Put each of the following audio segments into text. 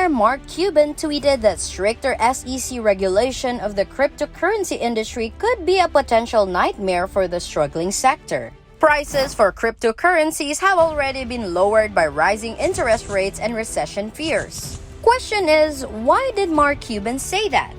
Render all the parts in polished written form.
Billionaire Mark Cuban tweeted that stricter SEC regulation of the cryptocurrency industry could be a potential nightmare for the struggling sector. Prices for cryptocurrencies have already been lowered by rising interest rates and recession fears. Question is, why did Mark Cuban say that?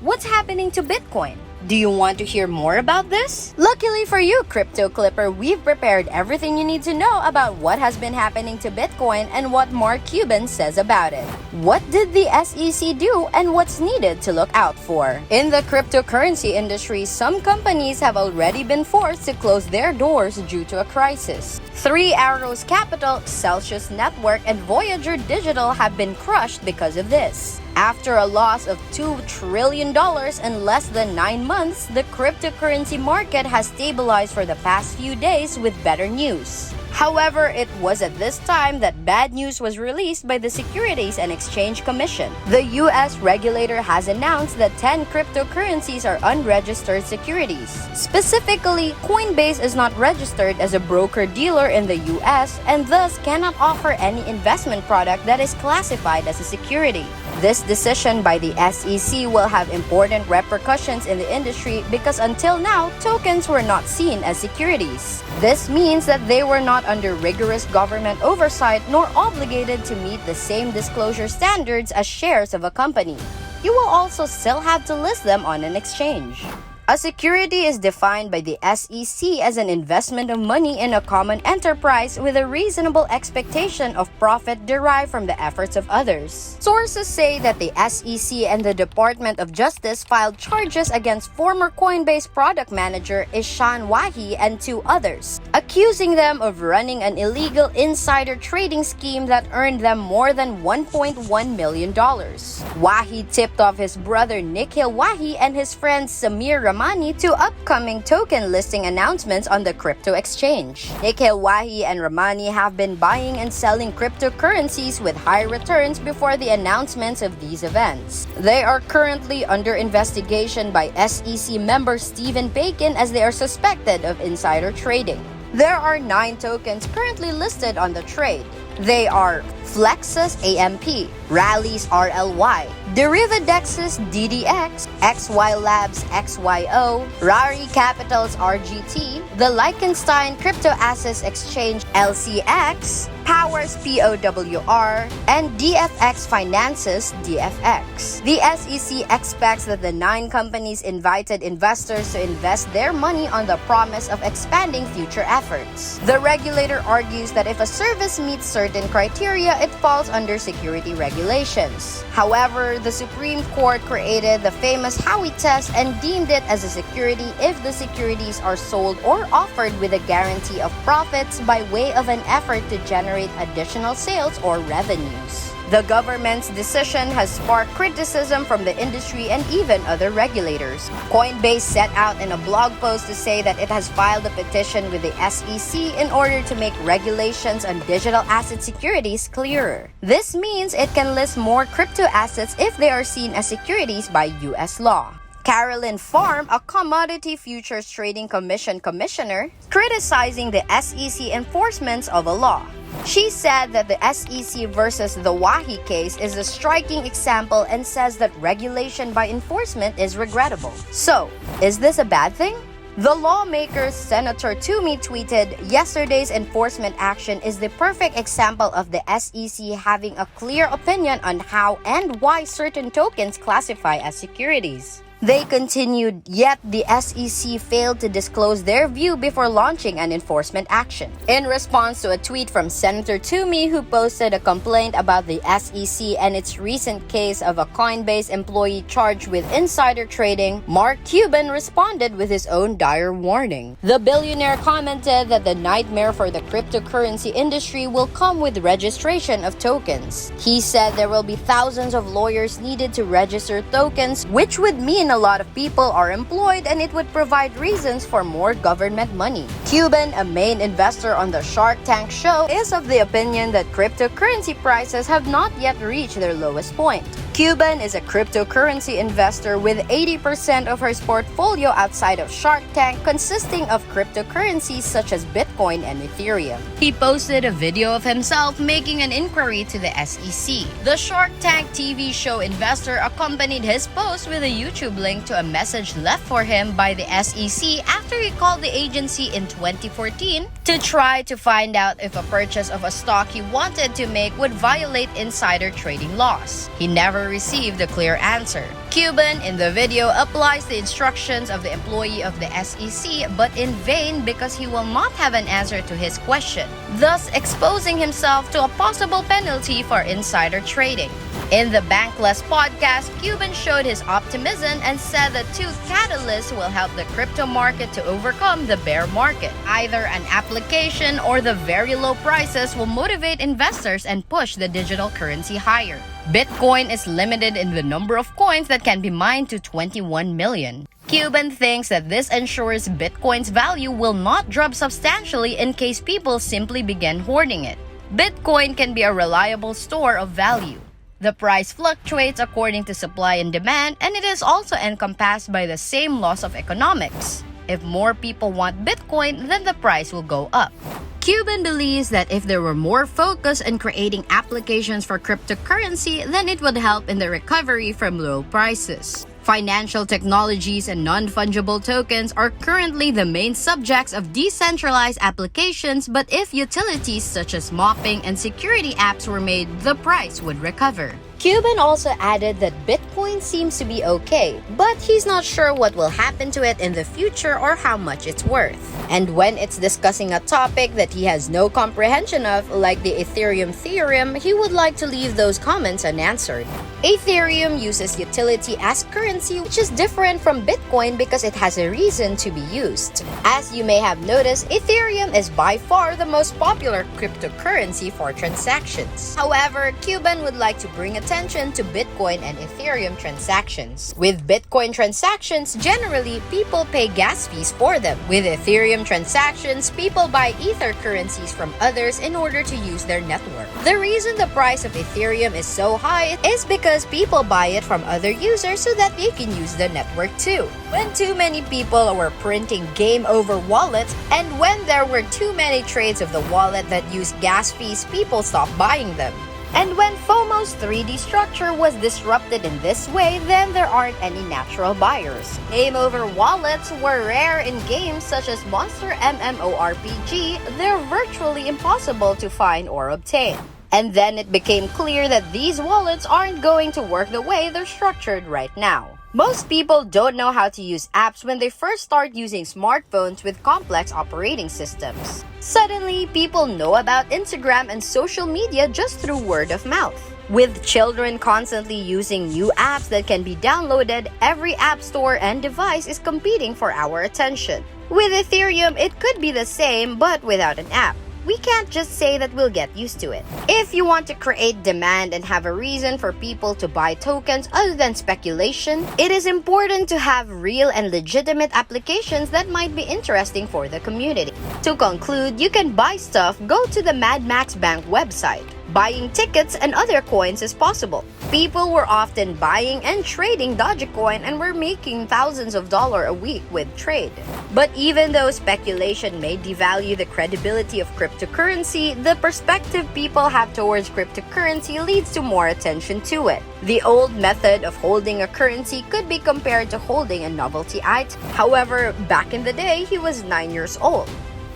What's happening to Bitcoin? Do you want to hear more about this? Luckily for you, Crypto Clipper, we've prepared everything you need to know about what has been happening to Bitcoin and what Mark Cuban says about it. What did the SEC do and what's needed to look out for? In the cryptocurrency industry, some companies have already been forced to close their doors due to a crisis. Three Arrows Capital, Celsius Network, and Voyager Digital have been crushed because of this. After a loss of $2 trillion in less than 9 months, the cryptocurrency market has stabilized for the past few days with better news. However, it was at this time that bad news was released by the Securities and Exchange Commission. The U.S. regulator has announced that 10 cryptocurrencies are unregistered securities. Specifically, Coinbase is not registered as a broker-dealer in the U.S. and thus cannot offer any investment product that is classified as a security. This decision by the SEC will have important repercussions in the industry because until now, tokens were not seen as securities. This means that they were not under rigorous government oversight nor obligated to meet the same disclosure standards as shares of a company. You will also still have to list them on an exchange. A security is defined by the SEC as an investment of money in a common enterprise with a reasonable expectation of profit derived from the efforts of others. Sources say that the SEC and the Department of Justice filed charges against former Coinbase product manager Ishan Wahi and 2 others, accusing them of running an illegal insider trading scheme that earned them more than $1.1 million. Wahi tipped off his brother Nikhil Wahi and his friend Samir Ramani to upcoming token listing announcements on the crypto exchange. Nikhil, Wahi, and Ramani have been buying and selling cryptocurrencies with high returns before the announcements of these events. They are currently under investigation by SEC member Stephen Bacon as they are suspected of insider trading. There are 9 tokens currently listed on the trade. They are Flexus AMP, Rallies RLY, Derividex's DDX, XY Labs XYO, Rari Capital's RGT, the Liechtenstein Crypto Assets Exchange LCX, Powers POWR, and DFX Finance's DFX. The SEC expects that the 9 companies invited investors to invest their money on the promise of expanding future efforts. The regulator argues that if a service meets certain criteria, it falls under security regulations. However, the Supreme Court created the famous Wahi test and deemed it as a security if the securities are sold or offered with a guarantee of profits by way of an effort to generate additional sales or revenues. The government's decision has sparked criticism from the industry and even other regulators. Coinbase set out in a blog post to say that it has filed a petition with the SEC in order to make regulations on digital asset securities clearer. This means it can list more crypto assets if they are seen as securities by U.S. law. Carolyn Pham, a Commodity Futures Trading Commission commissioner, criticizing the SEC enforcements of a law. She said that the SEC versus the Wahi case is a striking example and says that regulation by enforcement is regrettable. So, is this a bad thing? The lawmaker's Senator Toomey tweeted, "Yesterday's enforcement action is the perfect example of the SEC having a clear opinion on how and why certain tokens classify as securities." They continued, yet the SEC failed to disclose their view before launching an enforcement action. In response to a tweet from Senator Toomey, who posted a complaint about the SEC and its recent case of a Coinbase employee charged with insider trading, Mark Cuban responded with his own dire warning. The billionaire commented that the nightmare for the cryptocurrency industry will come with registration of tokens. He said there will be thousands of lawyers needed to register tokens, which would mean a lot of people are employed and it would provide reasons for more government money. Cuban, a main investor on the Shark Tank show, is of the opinion that cryptocurrency prices have not yet reached their lowest point. Cuban is a cryptocurrency investor with 80% of his portfolio outside of Shark Tank, consisting of cryptocurrencies such as Bitcoin and Ethereum. He posted a video of himself making an inquiry to the SEC. The Shark Tank TV show investor accompanied his post with a YouTube link to a message left for him by the SEC after he called the agency in 2014 to try to find out if a purchase of a stock he wanted to make would violate insider trading laws. He never received a clear answer. Cuban in the video applies the instructions of the employee of the SEC, but in vain because he will not have an answer to his question, thus exposing himself to a possible penalty for insider trading. In the Bankless Podcast, Cuban showed his optimism and said that two catalysts will help the crypto market to overcome the bear market. Either an application or the very low prices will motivate investors and push the digital currency higher. Bitcoin is limited in the number of coins that can be mined to 21 million. Cuban thinks that this ensures Bitcoin's value will not drop substantially in case people simply begin hoarding it. Bitcoin can be a reliable store of value. The price fluctuates according to supply and demand, and it is also encompassed by the same laws of economics. If more people want Bitcoin, then the price will go up. Cuban believes that if there were more focus on creating applications for cryptocurrency, then it would help in the recovery from low prices. Financial technologies and non-fungible tokens are currently the main subjects of decentralized applications, but if utilities such as mopping and security apps were made, the price would recover. Cuban also added that Bitcoin seems to be okay, but he's not sure what will happen to it in the future or how much it's worth. And when it's discussing a topic that he has no comprehension of, like the Ethereum theorem, he would like to leave those comments unanswered. Ethereum uses utility as currency, which is different from Bitcoin because it has a reason to be used. As you may have noticed, Ethereum is by far the most popular cryptocurrency for transactions. However, Cuban would like to bring attention to Bitcoin and Ethereum transactions. With Bitcoin transactions, generally, people pay gas fees for them. With Ethereum transactions, people buy Ether currencies from others in order to use their network. The reason the price of Ethereum is so high is because people buy it from other users so that they can use the network too. When too many people were printing game over wallets, and when there were too many trades of the wallet that used gas fees, people stopped buying them. And when FOMO's 3D structure was disrupted in this way, then there aren't any natural buyers. Game over wallets were rare in games such as Monster MMORPG. They're virtually impossible to find or obtain. And then it became clear that these wallets aren't going to work the way they're structured right now. Most people don't know how to use apps when they first start using smartphones with complex operating systems. Suddenly, people know about Instagram and social media just through word of mouth. With children constantly using new apps that can be downloaded, every app store and device is competing for our attention. With Ethereum, it could be the same but without an app. We can't just say that we'll get used to it. If you want to create demand and have a reason for people to buy tokens other than speculation, it is important to have real and legitimate applications that might be interesting for the community. To conclude, you can buy stuff, go to the Mad Max Bank website. Buying tickets and other coins is possible. People were often buying and trading Dogecoin and were making thousands of dollars a week with trade. But even though speculation may devalue the credibility of cryptocurrency, the perspective people have towards cryptocurrency leads to more attention to it. The old method of holding a currency could be compared to holding a novelty item. However, back in the day, he was 9 years old.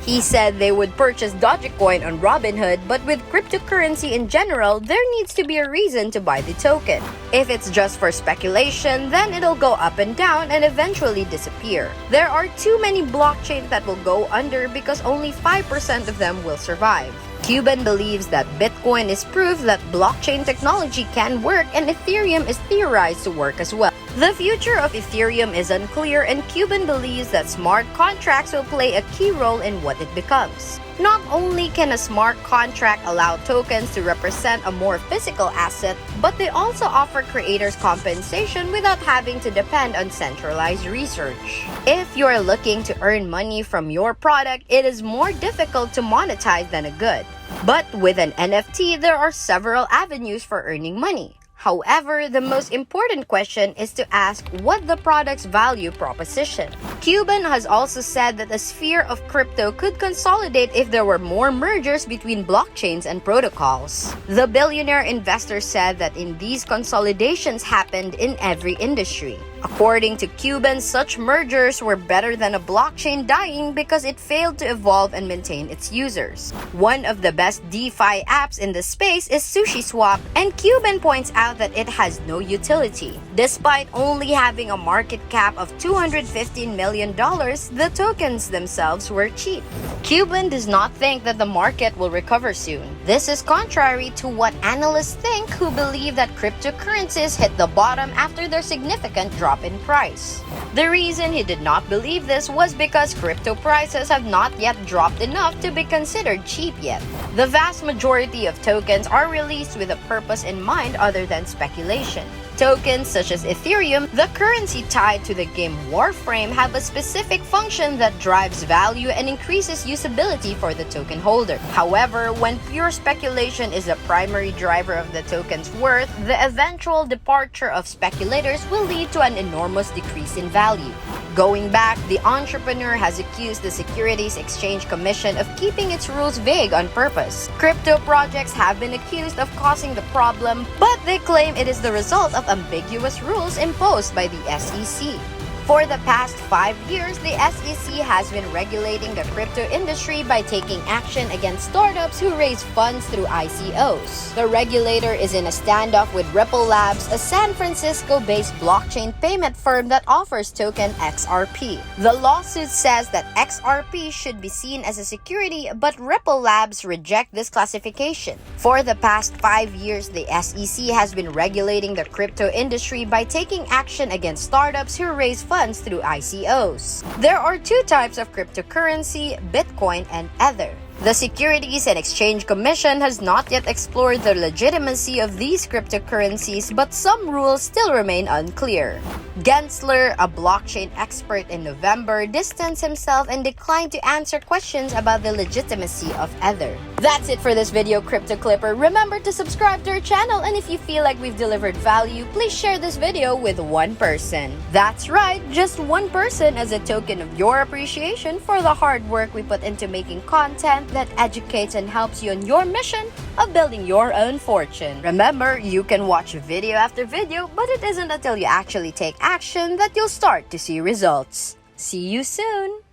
He said they would purchase Dogecoin on Robinhood, but with cryptocurrency in general, there needs to be a reason to buy the token. If it's just for speculation, then it'll go up and down and eventually disappear. There are too many blockchains that will go under because only 5% of them will survive. Cuban believes that Bitcoin is proof that blockchain technology can work, and Ethereum is theorized to work as well. The future of Ethereum is unclear, and Cuban believes that smart contracts will play a key role in what it becomes. Not only can a smart contract allow tokens to represent a more physical asset, but they also offer creators compensation without having to depend on centralized research. If you're looking to earn money from your product, it is more difficult to monetize than a good. But with an NFT, there are several avenues for earning money. However, the most important question is to ask what the product's value proposition. Cuban has also said that the sphere of crypto could consolidate if there were more mergers between blockchains and protocols. The billionaire investor said that in these consolidations happened in every industry. According to Cuban, such mergers were better than a blockchain dying because it failed to evolve and maintain its users. One of the best DeFi apps in the space is SushiSwap, and Cuban points out that it has no utility. Despite only having a market cap of $215 million, the tokens themselves were cheap. Cuban does not think that the market will recover soon. This is contrary to what analysts think, who believe that cryptocurrencies hit the bottom after their significant drop in price. The reason he did not believe this was because crypto prices have not yet dropped enough to be considered cheap yet. The vast majority of tokens are released with a purpose in mind other than speculation. Tokens such as Ethereum, the currency tied to the game Warframe, have a specific function that drives value and increases usability for the token holder. However, when pure speculation is the primary driver of the token's worth, the eventual departure of speculators will lead to an enormous decrease in value. Going back, the entrepreneur has accused the Securities Exchange Commission of keeping its rules vague on purpose. Crypto projects have been accused of causing the problem, but they claim it is the result of ambiguous rules imposed by the SEC. For the past 5 years, the SEC has been regulating the crypto industry by taking action against startups who raise funds through ICOs. The regulator is in a standoff with Ripple Labs, a San Francisco-based blockchain payment firm that offers token XRP. The lawsuit says that XRP should be seen as a security, but Ripple Labs reject this classification. For the past 5 years, the SEC has been regulating the crypto industry by taking action against startups who raise funds through ICOs. There are two types of cryptocurrency: Bitcoin and Ether. The Securities and Exchange Commission has not yet explored the legitimacy of these cryptocurrencies, but some rules still remain unclear. Gensler, a blockchain expert, in November distanced himself and declined to answer questions about the legitimacy of Ether. That's it for this video, Crypto Clipper. Remember to subscribe to our channel, and if you feel like we've delivered value, please share this video with one person. That's right, just one person, as a token of your appreciation for the hard work we put into making content that educates and helps you on your mission of building your own fortune. Remember, you can watch video after video, but it isn't until you actually take action that you'll start to see results. See you soon!